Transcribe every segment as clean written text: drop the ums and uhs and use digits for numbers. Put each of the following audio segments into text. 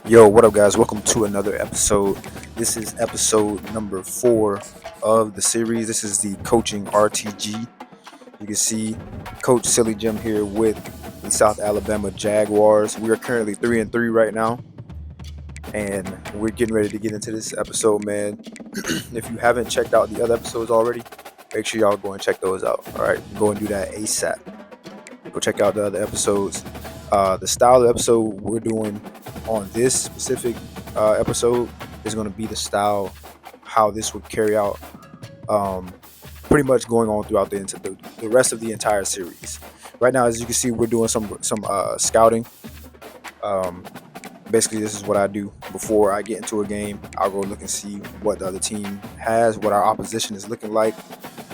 Yo, what up, guys? Welcome to another episode. This is episode number 4 of the series. This is the coaching RTG. You can see Coach SillyJem here with the South Alabama Jaguars. We are currently 3-3 right now, and we're getting ready to get into this episode, man. If you haven't checked out the other episodes already, make sure y'all go and check those out. All right, go and do that ASAP. Go check out the other episodes. The style of episode we're doing on this specific episode is going to be the style how this would carry out pretty much going on throughout the rest of the entire series. Right now, as you can see, we're doing some scouting. Basically, this is what I do before I get into a game. I'll go look and see what the other team has, what our opposition is looking like,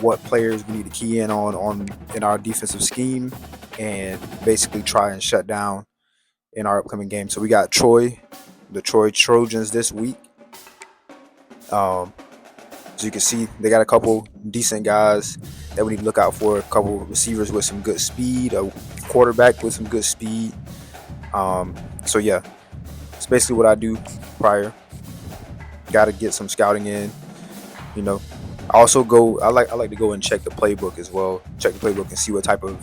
what players we need to key in on in our defensive scheme, and basically try and shut down in our upcoming game. So we got the Troy Trojans this week. As you can see, they got a couple decent guys that we need to look out for. A couple receivers with some good speed, a quarterback with some good speed. So yeah, it's basically what I do prior. Got to get some scouting in. You know, I also I like to go and check the playbook as well. Check the playbook and see what type of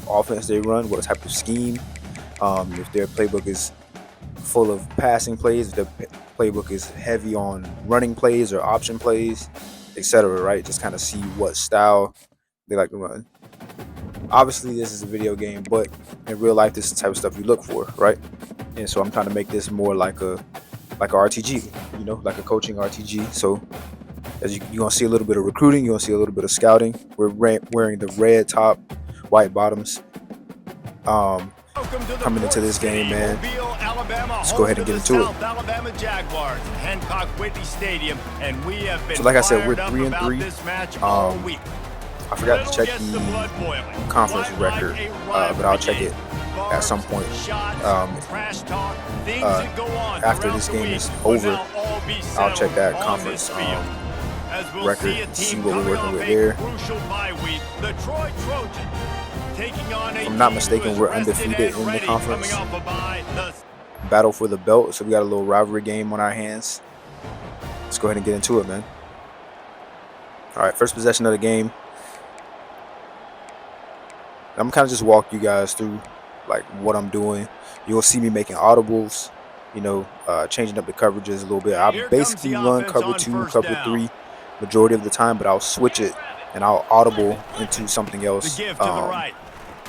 offense they run, what type of scheme. If their playbook is full of passing plays, if their playbook is heavy on running plays or option plays, etc. Right? Just kind of see what style they like to run. Obviously, this is a video game, but in real life, this is the type of stuff you look for, right? And so I'm trying to make this more like a RTG, you know, like a coaching RTG. So as you're gonna see a little bit of recruiting, you're gonna see a little bit of scouting. We're wearing the red top, white bottoms. Coming into this game, man. Let's go ahead and get into it. So like I said, we're 3-3. I forgot to check the conference record, but I'll check it at some point. After this game is over, I'll check that conference record and see what we're working with there. If I'm not mistaken, we're undefeated in the conference. Battle for the belt, so we got a little rivalry game on our hands. Let's go ahead and get into it, man. All right, first possession of the game. I'm kind of just walk you guys through like what I'm doing. You'll see me making audibles, you know, changing up the coverages a little bit. I basically run cover 2, cover 3 majority of the time, but I'll switch it and I'll audible into something else,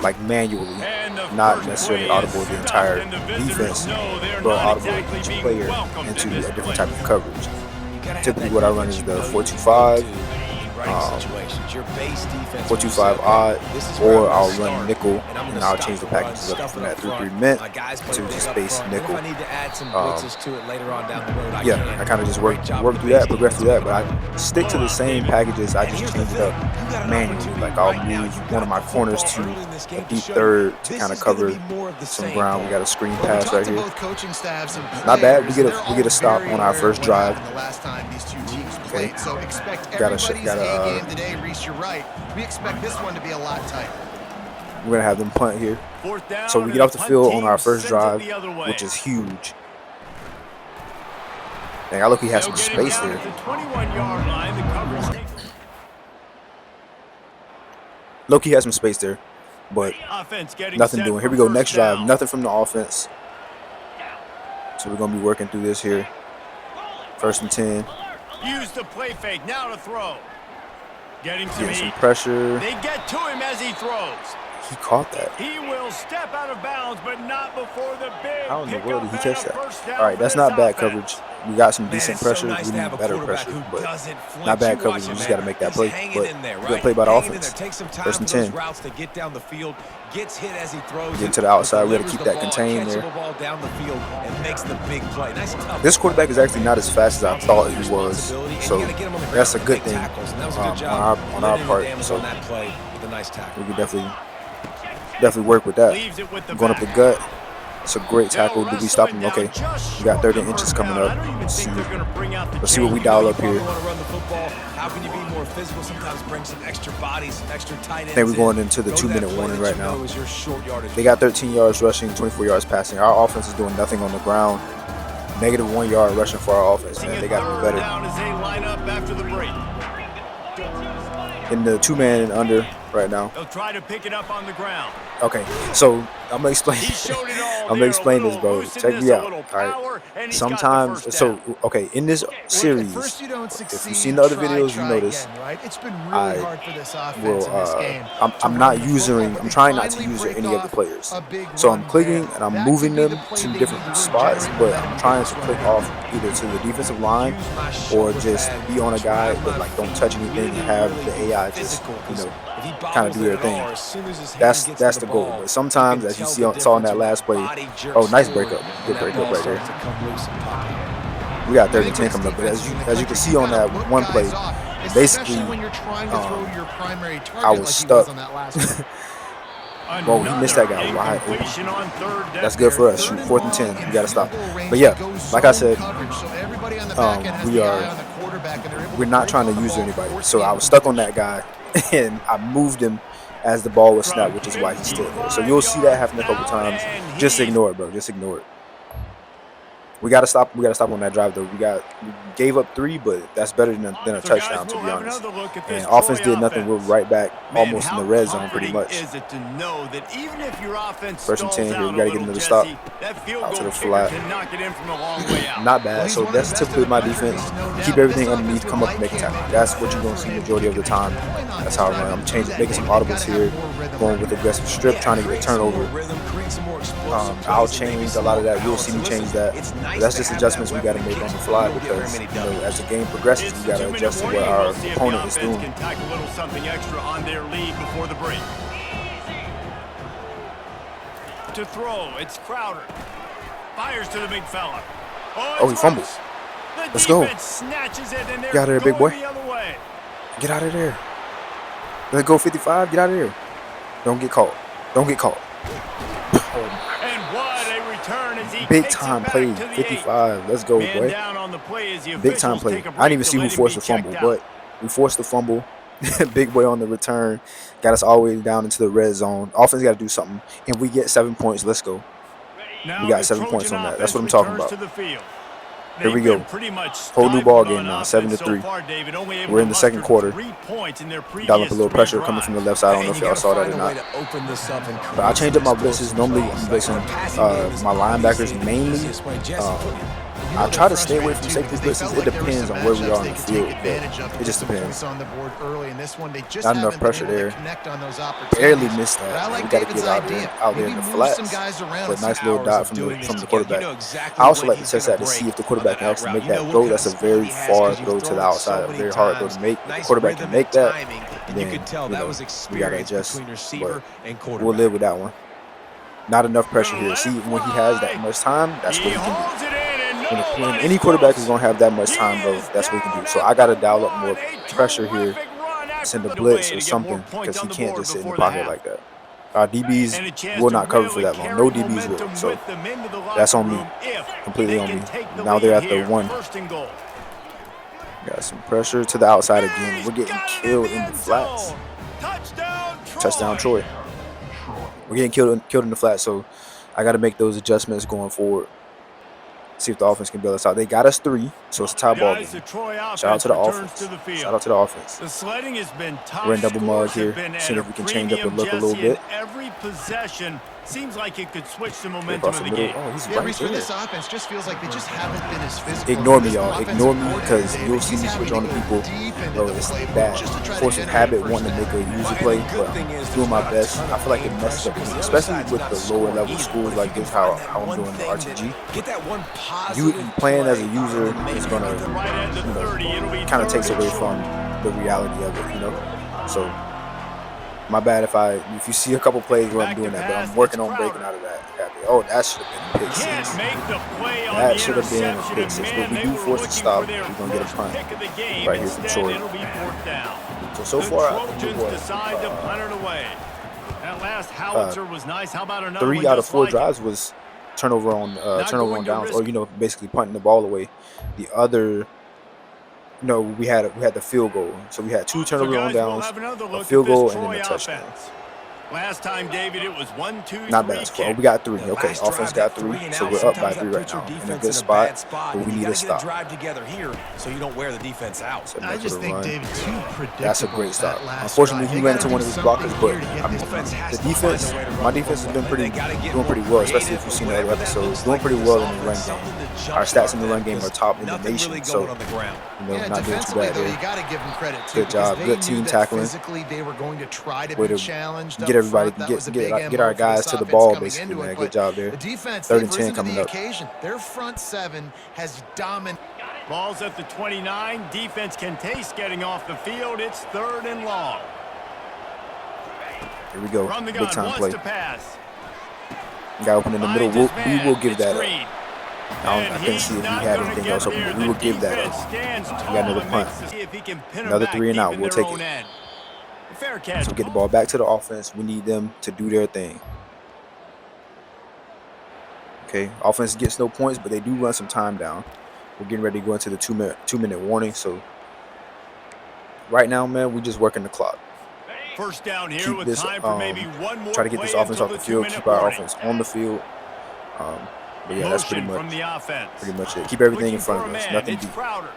like manually, not necessarily audible the entire defense, but audible each player into a different type of coverage. Typically what I run is the 4-2-5, 4-2-5 odd, or I'll run nickel and I'll change the packages up from that 3-3 mint to just base nickel. Yeah, I kind of just work through that, progress through that, but I stick to the same packages. I just change it up manually. Like I'll move one of my corners to a deep third to kind of cover some ground. We got a screen pass right here. Not bad. We get a stop on our first drive. Okay. We expect this one to be a lot tighter. We're gonna have them punt here. So we get off the field on our first drive, which is huge. Dang, I look, he has some space there. Loki has some space there, but nothing doing. Here we go, next drive. Nothing from the offense. So we're gonna be working through this here. 1st and 10. Use the play fake now to throw. Getting some pressure. They get to him as he throws. He caught that. He will step out of bounds, but not before the big. How in the world did he catch that? All right, that's not bad coverage. We got some decent pressure. We need better pressure, but not bad coverage. We just got to make that play. But good play by the offense. 1st and 10. Get to the outside. We got to keep that contained there. This quarterback is actually not as fast as I thought he was, so that's a good thing on our part. So we can definitely work with that. Going up the gut. It's a great tackle. Do we stop him? Okay. We got 30 inches coming up. Let's see what we dial up here. How can you be more physical? Sometimes bring some extra bodies, some extra tight ends. I think we're going into the 2-minute warning right now. They got 13 yards rushing, 24 yards passing. Our offense is doing nothing on the ground. -1 yard rushing for our offense, man. They got to be better. In the 2-man and under right now. They'll try to pick it up on the ground. Okay, so I'm gonna explain. I'm gonna explain this, bro. Check me out. All right. Sometimes, so okay, in this series, if you've seen the other videos, you notice I'm not using. I'm trying not to use any of the players. So I'm clicking and I'm moving them to different spots, but I'm trying to click off either to the defensive line or just be on a guy but like don't touch anything and have the AI just kind of do their thing. That's the goal. But sometimes, as you saw in that last play, oh, nice breakup, good breakup right there. We got 3rd and 10 coming up, but as you can see on that one play, basically, I was stuck. Whoa, he missed that guy wide open. That's good for us. Shoot, 4th and 10. We got to stop. But yeah, like I said, we're not trying to use anybody. So I was stuck on that guy, and I moved him as the ball was snapped, which is why he's still there. So you'll see that happen a couple times. Just ignore it, bro. Just ignore it. We gotta stop. We gotta stop on that drive, though. We gave up 3, but that's better than a touchdown, to be honest. And offense did nothing. We're right back, almost in the red zone, pretty much. 1st and 10 here. We gotta get another stop out to the flat. Not bad. So that's typically my defense. Keep everything underneath. Come up and make a tackle. That's what you're gonna see majority of the time. That's how I run. I'm making some audibles here, going with aggressive strip, trying to get a turnover. I'll change a lot of that. You'll see me change that. But that's just adjustments we got to make on the fly because as the game progresses, we got to adjust to what our opponent is doing. To throw, it's Crowder. Fires to the big fella. Oh, he fumbles. Let's go. Get out of there, big boy. Get out of there. Let's go 55. Get out of there. Don't get caught. Don't get caught. Big time play, 55. Let's go, boy. Big time play. I didn't even see who forced the fumble, but we forced the fumble. Big boy on the return. Got us all the way down into the red zone. Offense got to do something. And we get 7 points. Let's go. We got 7 points on that. That's what I'm talking about. Here we go. Whole new ball game now, 7-3. We're in the 2nd quarter. Got up a little pressure coming from the left side. I don't know if y'all saw that or not. But I changed up my blitzes. Normally, I'm blitzing my linebackers mainly. I try to stay away from safety blitzes. It depends on where we are in the field. It just depends. Not enough pressure there. Barely missed that. We got to get out there in the flats. But nice little dot from the quarterback. I also like to test that to see if the quarterback can actually make that throw. That's a very far throw to the outside. A very hard throw to make. If the quarterback can make that, then we got to adjust. But we'll live with that one. Not enough pressure here. See, when he has that much time, that's what he can do. When any quarterback is going to have that much time, bro, that's what he can do. So I got to dial up more pressure here, send a blitz or something, because he can't just sit in the pocket like that. Our DBs will not cover for that long. No DBs will. So that's on me, completely on me. Now they're at the 1. Got some pressure to the outside again. We're getting killed in the flats. Touchdown, Troy. We're getting killed in the flats, so I got to make those adjustments going forward. See if the offense can bail us out. They got us 3, so it's a tie ball game. Shout out to the offense. Shout out to the offense. We're in double mug here, seeing if we can change up the look a little bit. Every possession seems like it could switch the momentum of the game. Oh, he's right there. This offense just feels like they just haven't been as physical. Ignore me, y'all. Ignore me, because you'll see me switch on the people. Bro, it's bad. Force of habit wanting to make a user play, but I'm doing my best. I feel like it messes up, especially with the lower level schools like this, how I'm doing the RTG. You playing as a user is gonna, kind of takes away from the reality of it, So my bad if you see a couple plays where I'm doing that, but I'm working on breaking out of that habit. Oh, that should have been a pick 6. That should have been a pick 6. But we do force a stop. We're gonna get a punt right here from Troy. So far, I think it was 3 out of 4 drives was turnover on downs, or basically punting the ball away. The other, we had the field goal, so we had 2 turnovers on downs, a field goal, and then a touchdown. Last time, David, it was 1, 2, 3. Not bad score. We got 3. Okay, offense got 3, so we're up by 3 right now. In a good spot, but we need a stop. Drive together here, so you don't wear the defense out. So I just think David too predictable. That's a great stop. Unfortunately, he ran into one of his blockers, but I mean, the defense, my defense has been doing pretty well, especially if you've seen the other episodes. Doing pretty well in the run game. Our stats in the run game are top in the nation, so not doing too bad there. You got to give them credit too. Good job, good team tackling. Physically, they were going to try to Way be to challenged. get everybody, get our guys to the ball, basically, man. Good job there. The defense, 3rd and 10 coming up. Their front 7 has dominated. Ball's at the 29. Defense can taste getting off the field. It's 3rd and long. Here we go. From the Big gun, time wants play. to pass. Guy open in the middle. We will give that up. Screen. I couldn't see if he had anything else open, but we will give that up. We got another punt. Another 3 and out. We'll take it. Fair catch. So get the ball back to the offense. We need them to do their thing. Okay, offense gets no points, but they do run some time down. We're getting ready to go into the 2-minute warning. So right now, man, we just working the clock. First down here Keep with this, time for maybe one more try to get this play offense off the until field. Keep our warning. offense on the field. But yeah, that's pretty Motion from the offense. much it. Keep everything in Looking front for of a us. man. Nothing It's deep. Crowder.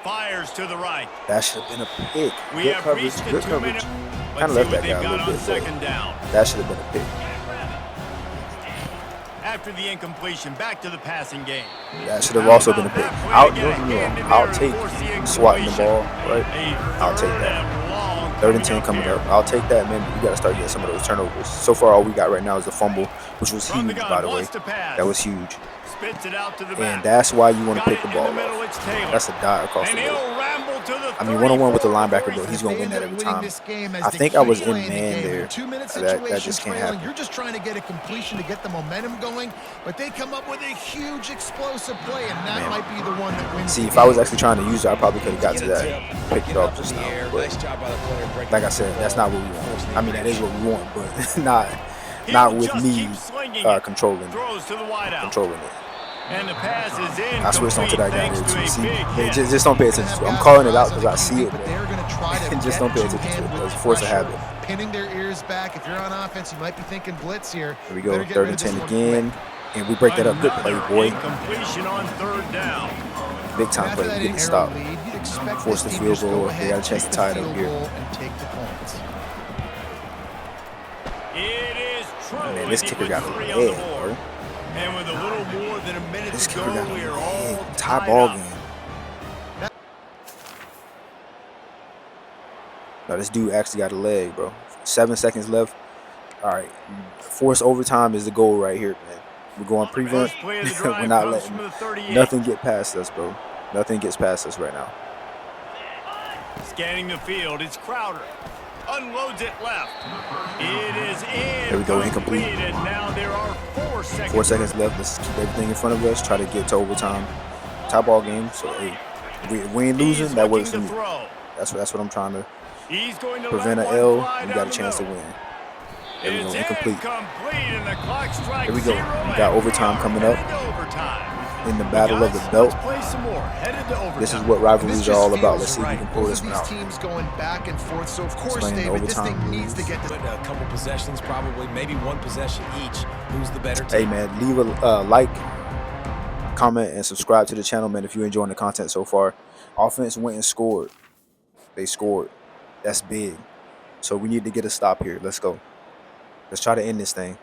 Fires to the right. That should have been a pick. We Good have coverage. reached the Good 2-minute. coverage. Let's Kind of see left what that guy they've a got little on bit. But 2nd down. that should have been a pick. After the incompletion, back to the passing game. That should have also been a pick. I'll take swatting the ball, right? I'll take that. 3rd and 10 coming up. I'll take that, man. We got to start getting some of those turnovers. So far, all we got right now is the fumble, which was huge, by the way. That was huge. And that's why you want to pick the ball off. That's a dive across the middle. I mean, 1-on-1 with the linebacker, though. He's going to win that every time. I think I was in man there. That just can't happen. You're just trying to get a completion to get the momentum going, but they come up with a huge explosive play, and that might be the one that wins. See, if I was actually trying to use it, I probably could have got to that, picked it off just now. But like I said, that's not what we want. I mean, that is what we want, but not with me controlling it. And the pass is in. I switched on to that guy there too. See, just don't pay attention to it. I'm calling it out because I see it, but just don't pay attention to it. It's force a habit. Pinning their ears back. If you're on offense, you might be thinking blitz here. Here we go, 3rd and 10 again, and we break that up. Good play, boy. Completion on 3rd down. Big time play. We get the stop. Force the field goal. They got a chance to tie it up here. And take the points. It is true. Man, this kicker got a leg, bro. And with a little more than a minute This to kicker go, got we are a all leg. Tie tied ball up. game. No, this dude actually got a leg, bro. 7 seconds left. All right, force overtime is the goal right here, man. We're going prevent. First play of the drive We're not comes letting from the 38. nothing get past us, bro. Nothing gets past us right now. Scanning the field, it's Crowder. Unloads it left. It is in. There we go, incomplete. And now there are 4 seconds. 4 seconds left. Let's keep everything in front of us. Try to get to overtime. Tie ball game. So, hey, if we ain't losing, that works for me. That's what I'm trying to prevent an L. We got a chance to win. There we go, incomplete. Here we go. We got overtime coming up in the battle of the belt. This is what rivalries are all about. Let's see if we can pull this one out. Teams going back and forth, so of course, Playing David, this overtime thing needs to moves. get to A couple possessions, probably, maybe 1 possession each. Who's the better Hey, team? man, leave a like, comment, and subscribe to the channel, man, if you're enjoying the content so far. Offense went and scored. They scored. That's big. So we need to get a stop here. Let's go. Let's try to end this thing.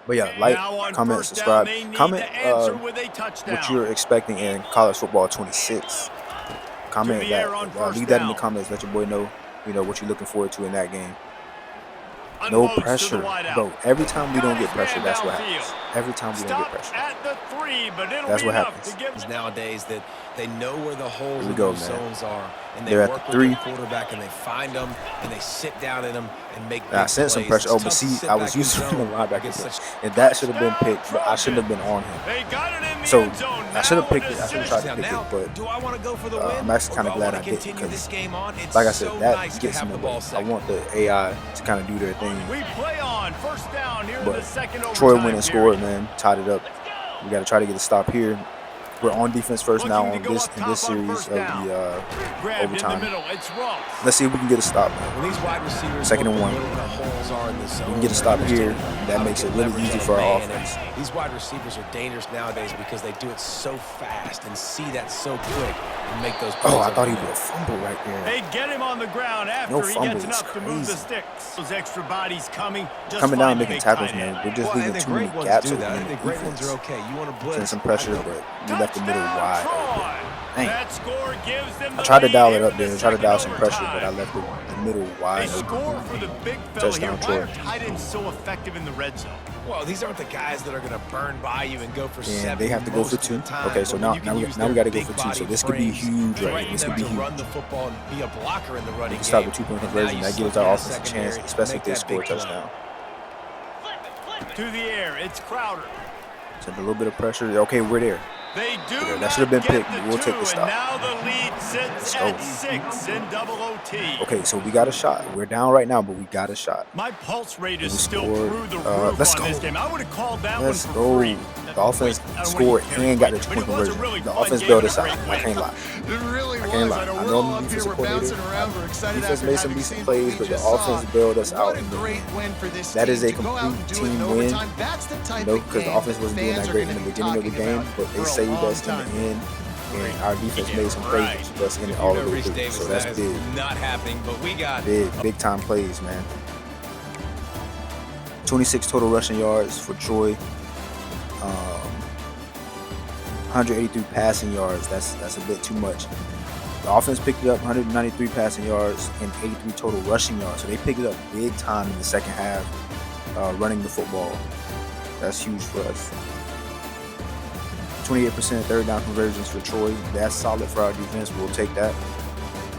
But yeah, like, comment, subscribe. Comment what you're expecting in college football 26. Comment that. Leave that in the comments. Let your boy know, what you're looking forward to in that game. No pressure, bro. Every time we don't get pressure, that's what happens. Every time we don't get pressure, that's what happens. Nowadays that they know where the holes Here we in go, those man. zones are, and they They're at work the with 3. their quarterback, and they find them, and they sit down in them and make I big sent some plays. pressure. It's Oh, but tough to see, sit I was back in used to the zone linebacker, against such- and that should have been picked, but I shouldn't have been on him. So I should have picked it. I should have tried to Now, pick it, but do I want to go for the I'm win, actually kind or of do I glad I wanna didn't, continue this because, game on? It's like I said, so that nice to gets have in the the ball way. I second. want the AI to kind of do their thing. We play on 1st down down here in But the second Troy overtime went and scored, period. man. Tied it up. We got to try to get a stop here. We're on defense first now Looking to on go this up in top this on series first of down. the Grabbed in the overtime. middle. It's Ross. Let's see if we can get a stop, man. When these wide receivers Second and look one. the middle, the holes are in the zone. We can get a stop here. That makes it really easy for our offense. These wide receivers are dangerous nowadays because they do it so fast and see that so quick and make those plays. Oh, I thought he would have fumbled right there. They get him on the ground after No he fumble gets is enough to move the crazy. sticks. Those extra bodies coming. Just Coming down find and the making big tackles, tight end. man. We're just Well, leaving and the too many great ones gaps do open that. in the The great ones defense. are okay. You want to blitz. Send some pressure, but we left the middle wide open. Dang. That score gives them I tried to the dial lead it up in there, the tried to dial some second pressure, but I overtime. left the middle They wide score open. for the big fella here. Touchdown, Why are Troy. tight ends so effective in the red zone? Well, these aren't the guys that are going to burn by you and go for And 7 they have to go for most of 2. the time, Okay, so but now when you can use we their got to go big for 2. So body this could be frames, huge right here. threaten This them could be to huge. run the football and be a blocker in the We running can stop game. the 2-point And now conversion. you That gives slip our in the offense a chance, secondary, especially make if they that score a big play. touchdown. To the air, it's Crowder. Send a little bit of pressure. Okay, we're there. They do Okay, that not should have been get picked, the but we'll take the 2, stop. and now the lead Let's sits go. at 6 in double OT. Okay, so we got a shot. We're down right now, but we got a shot. My pulse rate is We still scored. through the roof Let's on go. this game. I would have called that Let's one go. for free. The offense Wait, I don't want scored to carry and got the weight, but 2-point it was a conversion. really The fun offense game bailed and us a out. great I win. can't lie. It really I was. can't lie. I know I we're know all I'm the up here, defensive we're bouncing coordinator. around, we're excited Defense after made some having decent seen plays, what we but the just saw. offense bailed us out What a in the great end. win for this That team is a to go out and complete do it in team win. overtime. That's the type No, of because the game offense wasn't doing fans that are great in gonna the be beginning of the talking game, about but they for a saved long us in time. the end, and our defense Yeah, made some plays to keep us in it If all you the know way Rich through. Davis, So that's that big. is not happening, but we got it. Big time plays, man. 26 total rushing yards for Troy. 183 passing yards. That's a bit too much. The offense picked it up 193 passing yards and 83 total rushing yards. So they picked it up big time in the second half, running the football. That's huge for us. 28% third down conversions for Troy. That's solid for our defense. We'll take that.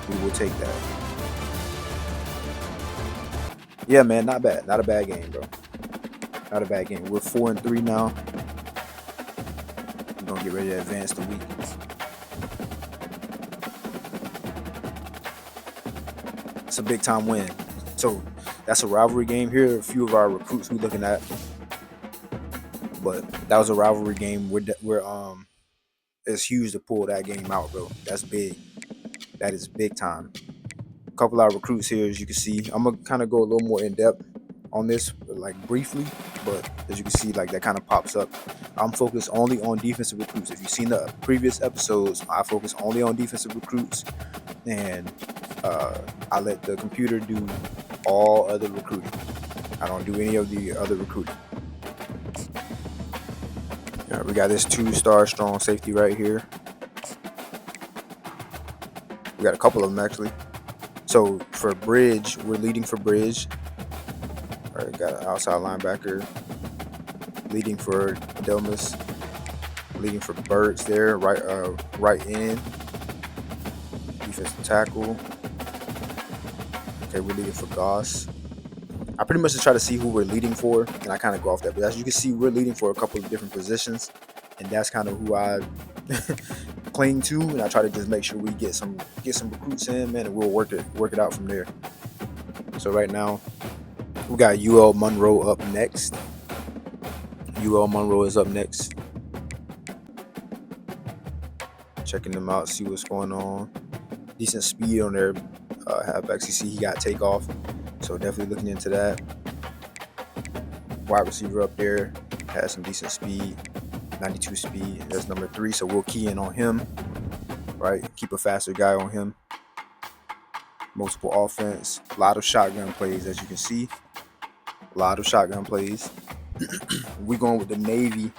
We will take that. Yeah, man, not bad. Not a bad game, bro. Not a bad game. We're 4-3 now. We're gonna get ready to advance the week. It's a big time win. So that's a rivalry game. Here are a few of our recruits we're looking at. But that was a rivalry game. It's huge to pull that game out, bro. That's big. That is big time. A couple of our recruits here, as you can see. I'm gonna kind of go a little more in depth on this, like briefly, but as you can see, like that kind of pops up. I'm focused only on defensive recruits. If you've seen the previous episodes, I focus only on defensive recruits, and I let the computer do all other recruiting. I don't do any of the other recruiting. All right, we got this 2-star strong safety right here. We got a couple of them actually. So for Bridge, we're leading for Bridge. All right, got an outside linebacker. Leading for Delmas. Leading for Birds there, right end. Defensive tackle. Okay, we're leading for Goss. I pretty much just try to see who we're leading for, and I kind of go off that. But as you can see, we're leading for a couple of different positions, and that's kind of who I cling to, and I try to just make sure we get some recruits in, man, and we'll work it out from there. So right now, we got UL Monroe up next. UL Monroe is up next. Checking them out, see what's going on. Decent speed on their halfbacks. You see he got takeoff, so definitely looking into that. Wide receiver up there has some decent speed, 92 speed. That's number 3, so we'll key in on him, right? Keep a faster guy on him. Multiple offense, a lot of shotgun plays, as you can see. A lot of shotgun plays. We going with the Navy,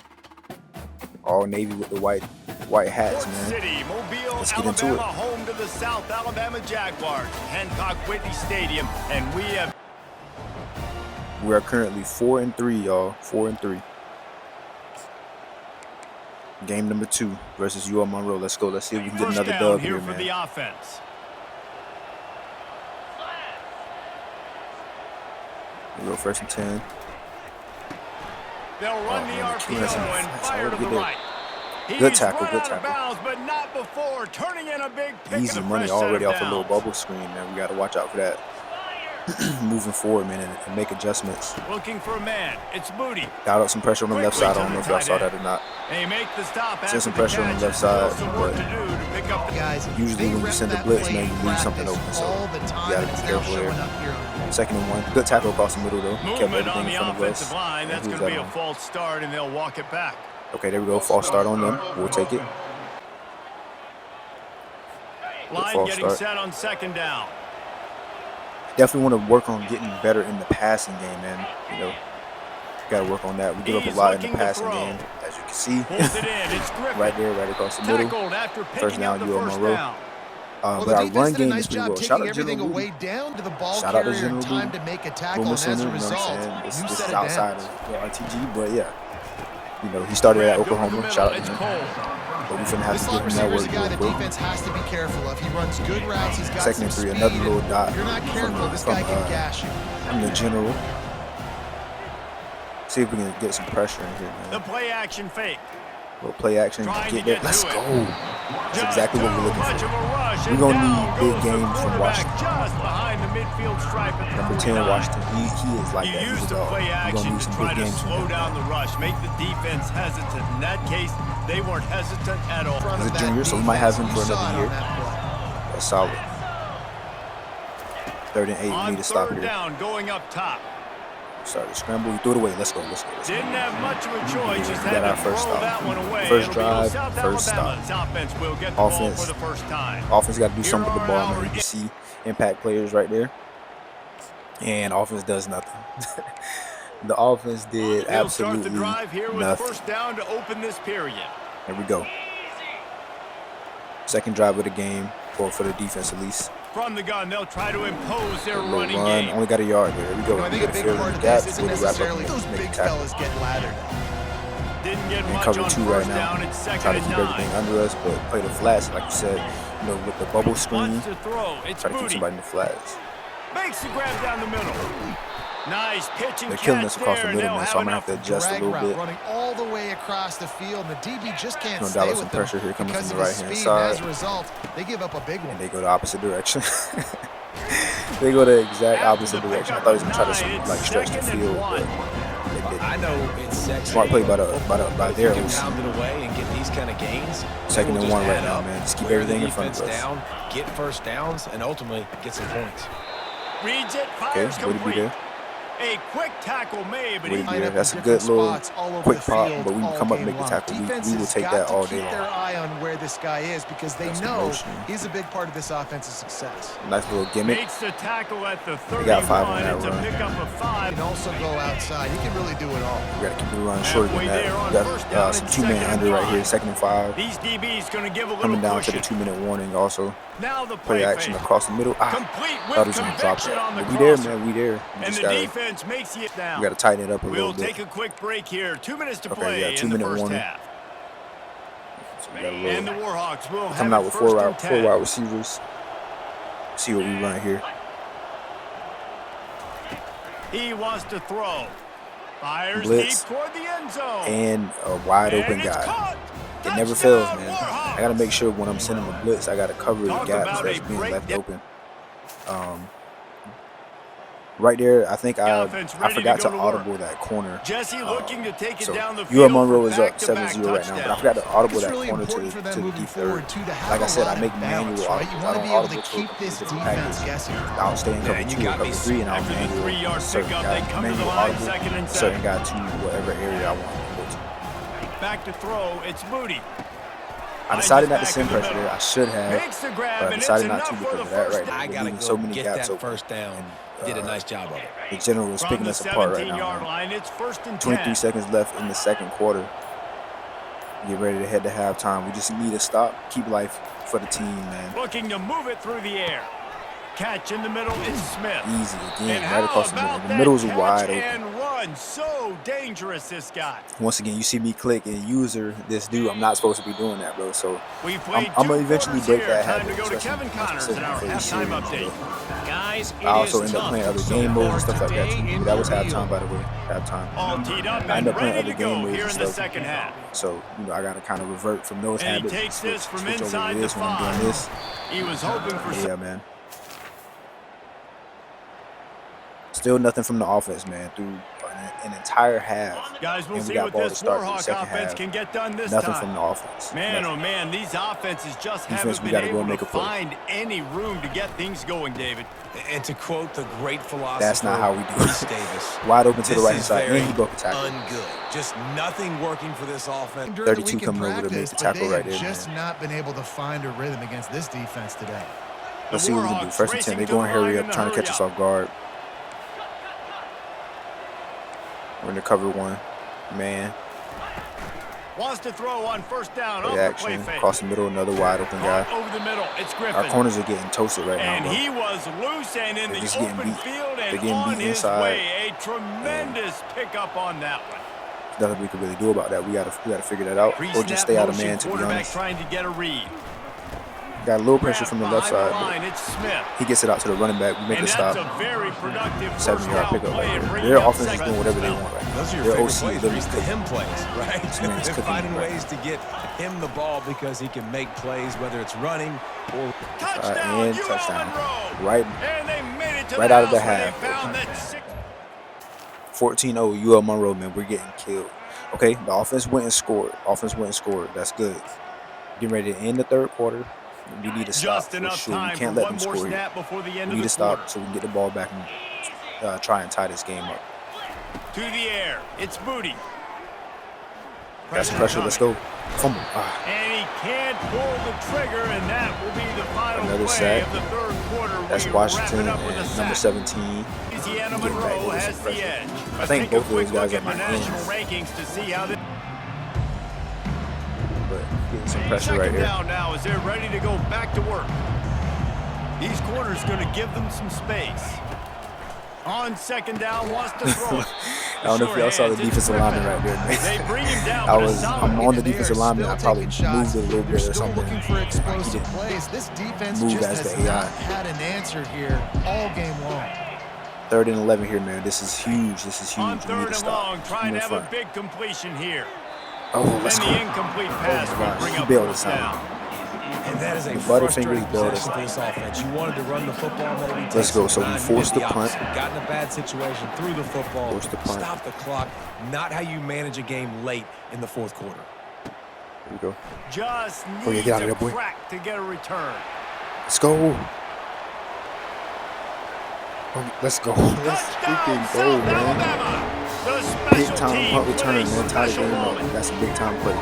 all Navy with the white hats, man. City, Mobile, Let's get Alabama, into it. home to the South Alabama Jaguars, Hancock Whitney Stadium, and We are currently 4-3, y'all. 4-3. Game number 2 versus UL Monroe. Let's go. Let's see if we can get first another down dub here here, for man. the offense. We go 1st and 10. They'll run the man, the RPO Q has some and fast. fire to the Good day. right. Good He's tackle, run good out of tackle. bounds, but not before turning in a big pick Easy and a money fresh set already of off a little downs. bubble screen, man. We got to watch out for that. moving forward, man, and make adjustments. Looking for a man. It's Moody. Got up some pressure on the left side. I don't know if y'all saw that or not. They make the stop. Send some pressure on the left side, but usually when you send the blitz, man, you leave something open. So you gotta be careful there. 2nd and 1. Good tackle across the middle though. Kept everything in front of us. Line. That's going to be a false start, and they'll walk it back. Okay, there we go. False start on them. We'll take it. Line getting set on 2nd down. Definitely want to work on getting better in the passing game, man. You know, got to work on that. We give up a lot in the passing game, as you can see. Right there, right across the middle. 1st down, UL Monroe. But our run game is pretty well. Shout out to General Lee. Shout out to General Lee. We'll miss him, you know what I'm saying? This is outside of the RTG, but yeah. You know, he started at Oklahoma. Shout out to him. But we finna have to give him that work real quick. Defense has to be careful of. He runs good routes. He's got 2nd and 3, another little dot from the General. See if we can get some pressure in here, man. The play action fake. Little play action, get that. Let's go. That's exactly what we're looking for. We're gonna need big games from Washington. Number 10, Washington. He is like that. He's a dog. We're gonna need some big games from him. Slow down the rush, make the defense hesitant. In that case, they weren't hesitant at all. He's a junior, so we might have him for another year. That's solid. 3rd and 8. We need to stop here. Down, going up top. Started to scramble. We threw it away. Let's go. Let's go. Didn't have much of a choice. We got our first stop. First drive, first stop. Offense. Offense got to do something with the ball, man. You can see impact players right there. And offense does nothing. The offense did absolutely nothing. First down to open this period. There we go. 2nd drive of the game, or for the defense at least. From the gun, they'll try to impose their running game. Only got a yard there. There we go. I think a big part of this isn't necessarily those big fellas get lathered. Didn't get and much cover on 2 right now. Try to keep everything under us, but play the flats, like you said, you know, with the bubble screen. Try to keep somebody in the flats. Makes the grab down the middle. Nice pitching. They're killing us across the middle, man, so I'm gonna have to adjust a little bit. Running all the way across the field, and the DB just can't stay stay with with some pressure here coming from the right-hand side. side. As a result, they give up a big one. And they go the opposite direction. They go the exact opposite direction. I thought he was gonna try to like stretch the field, but they didn't. I know it's sexy. Smart play by their OC. 2nd and 1 right now, man. Just keep everything in front of us. Get first downs and ultimately get some points. Reads it, fires complete. A quick tackle made, but that's a good little quick pop, but we can come up and make the tackle. We will take that all day long. Keep their eye on where this guy is because they know he's a big part of this offensive success. Nice little gimmick. Makes the tackle at the 31. They got 5 on that run. run. Pick up a 5. He can also go outside. He can really do it all. We got to keep the run shorter than that. We got some 2-man under right here, 2nd and 5. These DBs going to give a little coming down to the 2-minute warning also. Now the play action across the middle. Thought he was going to drop that. But we there, man. We there. We and the defense makes it down. We got to tighten it up a little bit. We'll take a quick break here. 2 minutes to play yeah, 2-minute warning. So we got a little, and the Warhawks will coming out with four wide receivers. See what we run here. He wants to throw. Fires blitz deep toward the end zone. And a wide open guy. It never fails, man. I got to make sure when I'm sending a blitz, I got to cover the gaps that's being left open. Right there, I think I forgot to audible that corner. Jesse looking to take it down the field. UL Monroe is up 7-0 right now, but I forgot to audible that corner to the deep third. Like I said, I make manual audibles. I don't audible to different packages. I'll stay in cover 2 or cover 3, and I'll manual certain guy. Manual audible certain guy to whatever area I want to go to. Back to throw, it's Moody. I decided not to send pressure there. I should have, but I decided not to because of that right now. I got to go so many gaps open. First down. Did a nice job of it. The General is picking us apart right now. 23 seconds left in the 2nd quarter. Get ready to head to halftime. We just need to stop, keep life for the team, man. Looking to move it through the air. Catch in the middle is Smith. Easy again, right across the middle. The middle is wide open. And run, so dangerous this guy. Once again, you see me click and user this dude. I'm not supposed to be doing that, bro. So I'm gonna eventually break that habit. Time to go to Kevin Connors in our halftime update. Guys, I also end up playing other game modes and stuff like that too. That was halftime, by the way. Halftime. All teed up I end up playing and other game modes here and in the stuff. second half. So I gotta kind of revert from those habits. He takes this from switch inside over to the this when I'm 5. doing this. He was hoping for yeah, man. Still nothing from the offense, man, through an entire half. Guys, we'll And we see got what ball to this start the Warhawk second offense half. can get done this Nothing time. from the offense. Man, Nothing. oh man, these offenses just Defense, haven't we been gotta go able make to a play. find any room to get things going, David. And to quote the great philosopher, That's not how we do Reese it. Davis, Wide open to the this right is side, very and he broke the tackle. ungood. Just nothing working for this offense. During the 32 week in coming over to make practice, the but tackle they right have there, just not been able to find a rhythm against this defense today. Let's see what we can do. First and 10. They're going to hurry up, trying to catch us off guard. We're in the cover one. Man. Wants to throw on first down. Play Off action. the play fake. Across the middle, another wide open guy. Over the middle. It's Griffin. Our corners are getting toasted right now, And bro. he was loose and in They're the just getting open beat. field They're and getting on beat his inside. way. A tremendous pickup on that one. There's nothing we can really do about that. We gotta figure that out, or just stay out of man. To be Quarterback honest, trying to get a read. got a little pressure from the left Behind side, line, it's Smith. but he gets it out to the running back. We make And a that's stop. a very productive 7-yard pickup play right and there. bringing Their up offense is second doing whatever they down. want right now. Those are your Their favorite OC plays, literally Reese, the cooking. him plays, right? This man is They're cooking finding right ways to get him the ball because he can make plays, whether it's running or... Touchdown, and UL touchdown. Monroe. Right, And they made it to right the out of the house where half. they found that 14-0 UL Monroe, man. We're getting killed. Okay, the offense went and scored. That's good. Getting ready to end the third quarter. We need to stop just for enough sure. We time can't for let one them more score here. snap before the end We need of to the quarter. stop so we can get the ball back and try and tie this game up. To the air, it's Booty. That's pressure. Let's go. Fumble. And he can't pull the trigger, and that will be the final Another play sack. of the third quarter. That's We Washington wrap it up with a and sack. number 17. Louisiana Getting back Monroe with has some the pressure. edge. I think both of those guys look are my at the national ends. rankings to see how this. But getting some pressure right Second here. down now as they're ready to go back to work. These corners going to give them some space. On second down, wants to throw it. I don't know if y'all saw the defensive lineman right there, man. They bring him down. I'm on the They are defensive lineman. I still probably taking shots. moved it a little They're bit or still something. looking for He explosive didn't plays. This defense move just as the has AI. not had an answer here all game long. 3rd and 11 here, man. This is huge. This is huge. On We need third to and stop. long, trying Come to in have a front. big completion here. Oh, let's And go. the incomplete pass Oh, will gosh. bring He up bailed first us out. down. And that is a The Butterfingers frustrating bailed possession us for this offense. You wanted to run the football, maybe. Let's take go. some So we time, forced did the punt. opposite. Got in a bad situation, threw the football, Forced the punt. stop the clock. Not how you manage a game late in the fourth quarter. Here we go. Just Oh, yeah, needs get out of a there, boy. crack to get a return. Let's go. Oh, let's go. Let's Touchdown, freaking go, South man. Alabama. The Big special time team punt with return, a man. Tie the special game up. moment. That's a big time play.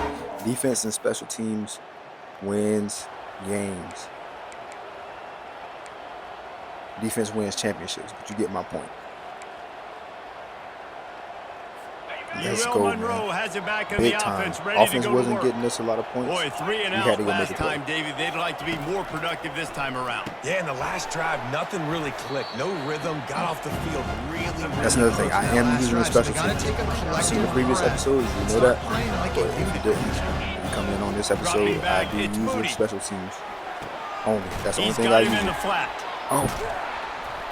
Defense and special teams wins games. Defense wins championships, but you get my point. Let's UL go, Monroe man. has it back in Big the time. offense, ready to Offense go to wasn't work. getting us a lot of points. Boy, 3 and We out had to go make last a play. time, David. They'd like to be more productive this time around. Yeah, in the last drive, nothing really clicked. No rhythm. Got off the field really. That's another thing. I am using the special teams. I've seen the previous episodes. You know that. But if you didn't come in on this episode, I do use the special teams only. That's the only He's thing I got him use. in the flat. Oh,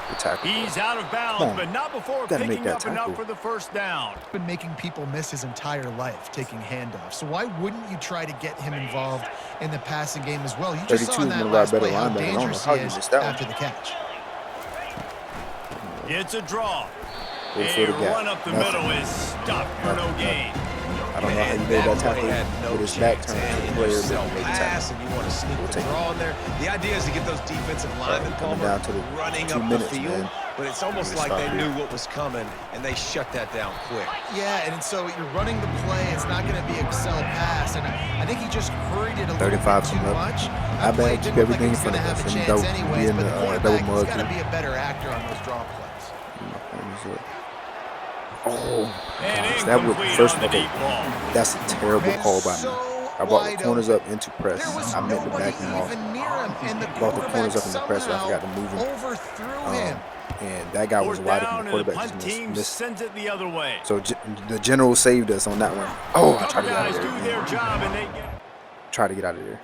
good tackle. He's out of bounds, Come on. but not before Gotta make picking that up enough tackle. for the first down. Been making people miss his entire life taking handoffs. So why wouldn't you try to get him involved in the passing game as well? You just 32 saw in is that one of our last better play how linebackers. I don't know dangerous how he you is missed that one. after the catch. It's a draw. Go for the A gap. run up the Nothing. middle is stopped for no gain. I don't know how you And made that play tackle had no with his back chance. turned to And the in player, your but he made the pass, tackle. and you want to sneak We'll the take it. draw in there. The idea is to get those defensive linemen coming down to the running 2 up minutes, the field, man. but it's almost We're like gonna they stop knew here. what was coming, and they shut that down quick. Yeah, and so you're running the play. It's not going to be a sell pass, and I think he just hurried it a little 35 bit too coming up. much. Not That play bad. didn't Keep look like everything he in was front going to of have us. a And chance don't be anyways, in but the the double quarterback, mug he's got to too. be a better actor on those draw plays. Oh, And gosh, that would incomplete first on the okay. deep ball. That's a terrible Man, call by me. so I brought the wide corners open. up into press. There was I meant to nobody back him off. even near him, and the Brought the quarterback corners up in the press, and I somehow forgot to move him. overthrew him. And that guy was Fourth wide down, open. The and the quarterback punt just team missed. sends it the other way. So the general saved us on that one. Oh, I tried Couple to get out guys of do there. their job, and they get. Try to get out of there.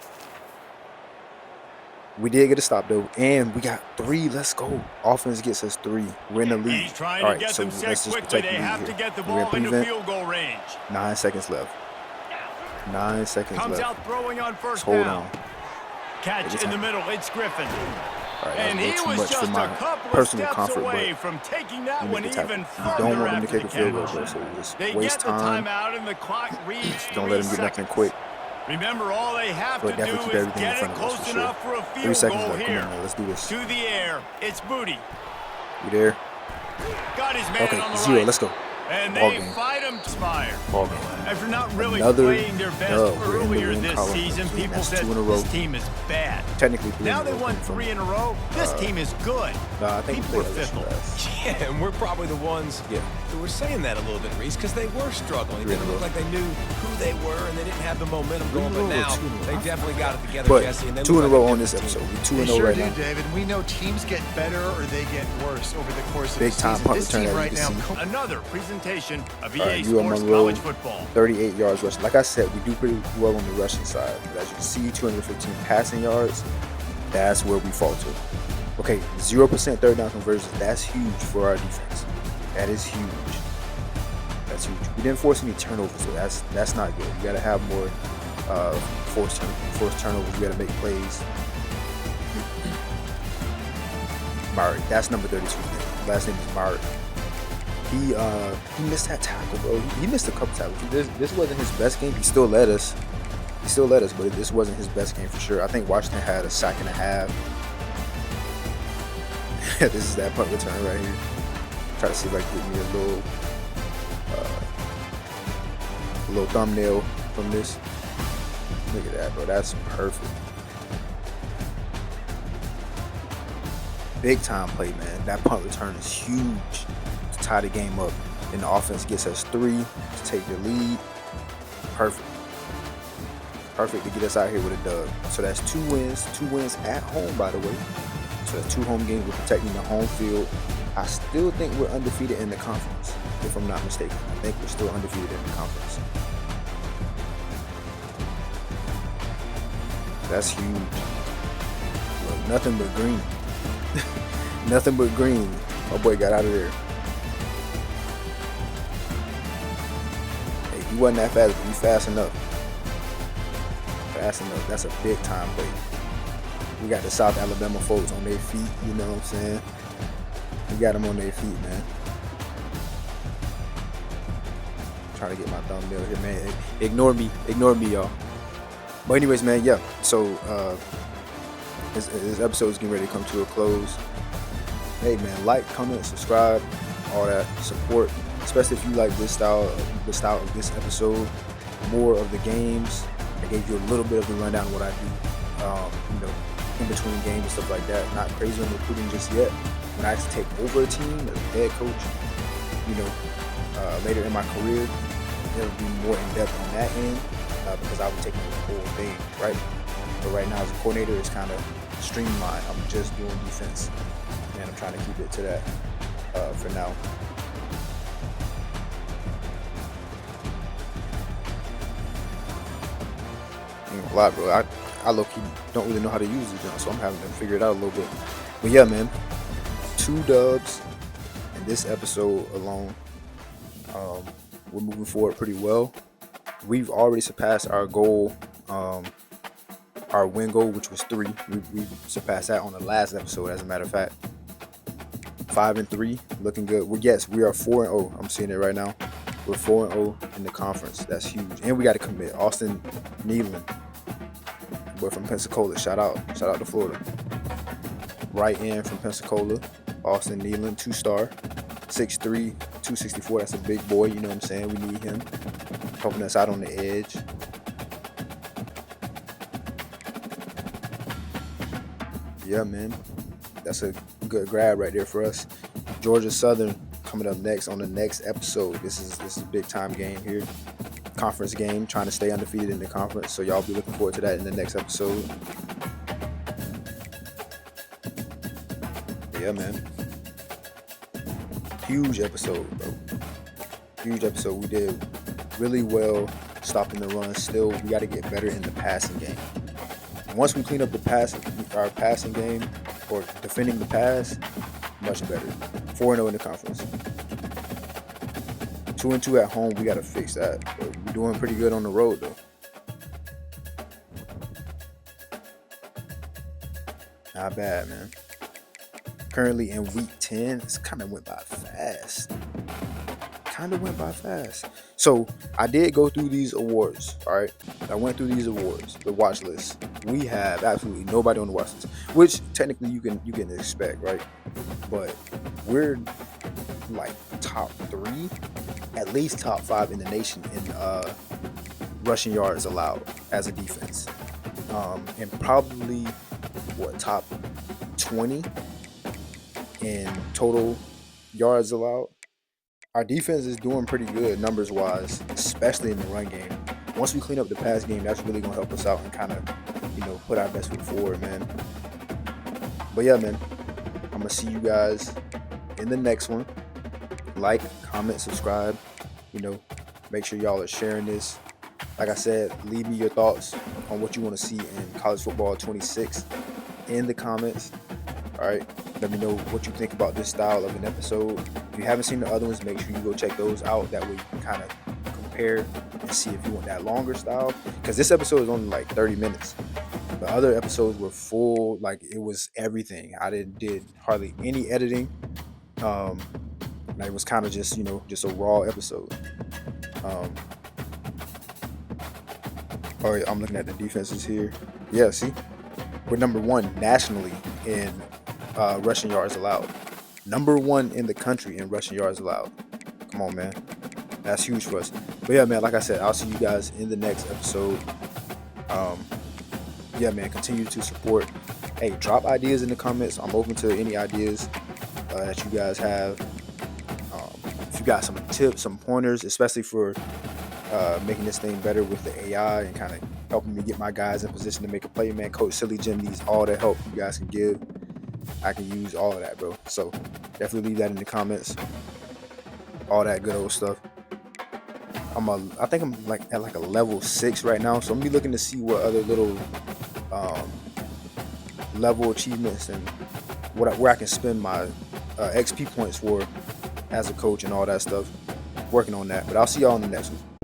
We did get a stop though, and we got 3. Let's go. Offense gets us 3. We're in the lead. He's trying All to right, get so them set let's just quickly. protect They the lead have here. to get the We're in ball into prevent. field goal range. 9 seconds left. 9 seconds Comes left. out throwing on first Hold down. on. Catch in the middle. It's Griffin. All right, And that's a he little too was much for just my a couple of personal steps comfort, away but from taking that you one make the tackle. even You further don't want them to after kick the a field goal, catch. bro, so just They waste get the time. timeout and the clock reads Just don't 3 let them get seconds. nothing quick. Remember, all they have But to definitely do keep is everything in get it front of us close for sure. enough for a 3 field seconds goal left. Come here. on, man. Let's do this. To the air, it's Booty. You there? Got his man Okay, on the 0. right. Let's go. And Ball they game. fight him to expire. Ball game. After not really Another playing their best dub. We're in the earlier win this column. season, Again, people that's said 2 in a row. this team is bad. Technically 3 Now in a they row. won 3 in a row. This team is good. Nah, I think People we are played fickle. last. Yeah, and we're probably the ones Yeah. who were saying that a little bit, Reese, because they were struggling. It 3 in a didn't look row. like they knew who they were, and they didn't have the momentum 3 in going. a But row or now 2 in a row? they definitely got it together, But Jesse. And they 2 in a look row like on this different episode. team. We 2 They and 0 sure right do, now. David. We know teams get better or they get worse over the course of Big the time season. punt This return, team as you right can now. see. Another presentation of All right, EA you Sports Monroe, College Football. 38 yards rushing. Like I said, we do pretty well on the rushing side. But as you can see, 215 passing yards. That's where we falter. Okay, 0% third down conversions. That's huge for our defense. That is huge. That's huge. We didn't force any turnovers, so that's not good. You got to have more forced turnovers. You got to make plays. Murray, that's number 32. Last name is Murray. He missed that tackle, bro. He missed a couple tackles. This wasn't his best game. He still led us. But this wasn't his best game for sure. I think Washington had a sack and a half. This is that punt return right here. Try to see if I can get me a little thumbnail from this. Look at that, bro. That's perfect. Big time play, man. That punt return is huge to tie the game up. And the offense gets us 3 to take the lead. Perfect. Perfect to get us out here with a dub. So that's 2 wins. 2 wins at home, by the way. So that's 2 home games. We're protecting the home field. I still think we're undefeated in the conference, if I'm not mistaken. I think we're still undefeated in the conference. That's huge. Look, nothing but green. Nothing but green. My boy got out of there. Hey, he wasn't that fast, but he's fast enough. Fast enough. That's a big time play. We got the South Alabama folks on their feet, you know what I'm saying? We got them on their feet, man. Trying to get my thumbnail here, man. Ignore me, y'all. But anyways, man, yeah. So this episode is getting ready to come to a close. Hey, man, like, comment, subscribe, all that support. Especially if you like this style of this episode, more of the games. I gave you a little bit of the rundown of what I do, in between games and stuff like that. Not crazy on recruiting just yet. When I actually take over a team as a head coach, later in my career, it'll be more in depth on that end because I'll be taking the whole thing, right? But right now, as a coordinator, it's kind of streamlined. I'm just doing defense, and I'm trying to keep it to that for now. A lot, bro. I low-key don't really know how to use it, so I'm having to figure it out a little bit. But yeah, man, 2 dubs in this episode alone. We're moving forward pretty well. We've already surpassed our goal, our win goal, which was 3. We surpassed that on the last episode, as a matter of fact. 5-3, looking good. We are 4-0. I'm seeing it right now. We're 4-0 in the conference. That's huge. And we got to commit Austin Nealon, boy from Pensacola. Shout out to Florida. Right end from Pensacola, Austin Nealon, 2-star, 6'3", 264. That's a big boy. You know what I'm saying? We need him helping us out on the edge. Yeah, man, that's a good grab right there for us. Georgia Southern coming up next on the next episode. This is a big time game here. Conference game, trying to stay undefeated in the conference. So y'all be looking forward to that in the next episode. Yeah, man. Huge episode, bro. Huge episode. We did really well stopping the run. Still, we got to get better in the passing game. And once we clean up our passing game, or defending the pass, much better. 4-0 in the conference. 2-2 at home. We got to fix that. But we're doing pretty good on the road, though. Not bad, man. currently in week 10. It's kind of went by fast. So I did go through these awards. All right, I went through these awards, the watch list. We have absolutely nobody on the watch list, which technically you can expect, right? But we're like top 3, at least top 5 in the nation in rushing yards allowed as a defense, and probably top 20 in total yards allowed. Our defense is doing pretty good numbers wise, especially in the run game. Once we clean up the pass game, that's really gonna help us out and kind of, put our best foot forward, man. But yeah, man, I'm gonna see you guys in the next one. Like, comment, subscribe. Make sure y'all are sharing this. Like I said, leave me your thoughts on what you want to see in college football 26 in the comments. All right, let me know what you think about this style of an episode. If you haven't seen the other ones, make sure you go check those out. That way you can kind of compare and see if you want that longer style. Because this episode is only like 30 minutes. The other episodes were full, like it was everything. I did hardly any editing. It was kind of just, just a raw episode. All right, I'm looking at the defenses here. Yeah, see, we're number 1 nationally in rushing yards allowed. Number 1 in the country in rushing yards allowed. Come on, man. That's huge for us. But yeah, man, like I said, I'll see you guys in the next episode. Yeah, man, continue to support. Hey, drop ideas in the comments. I'm open to any ideas that you guys have. If you got some tips, some pointers, especially for making this thing better with the AI and kind of helping me get my guys in position to make a play, man, Coach SillyJem needs all the help you guys can give. I can use all of that, bro. So definitely leave that in the comments. All that good old stuff. I think I'm at a level 6 right now, so I'm gonna be looking to see what other little level achievements and where I can spend my XP points for as a coach and all that stuff. Working on that, but I'll see y'all in the next one.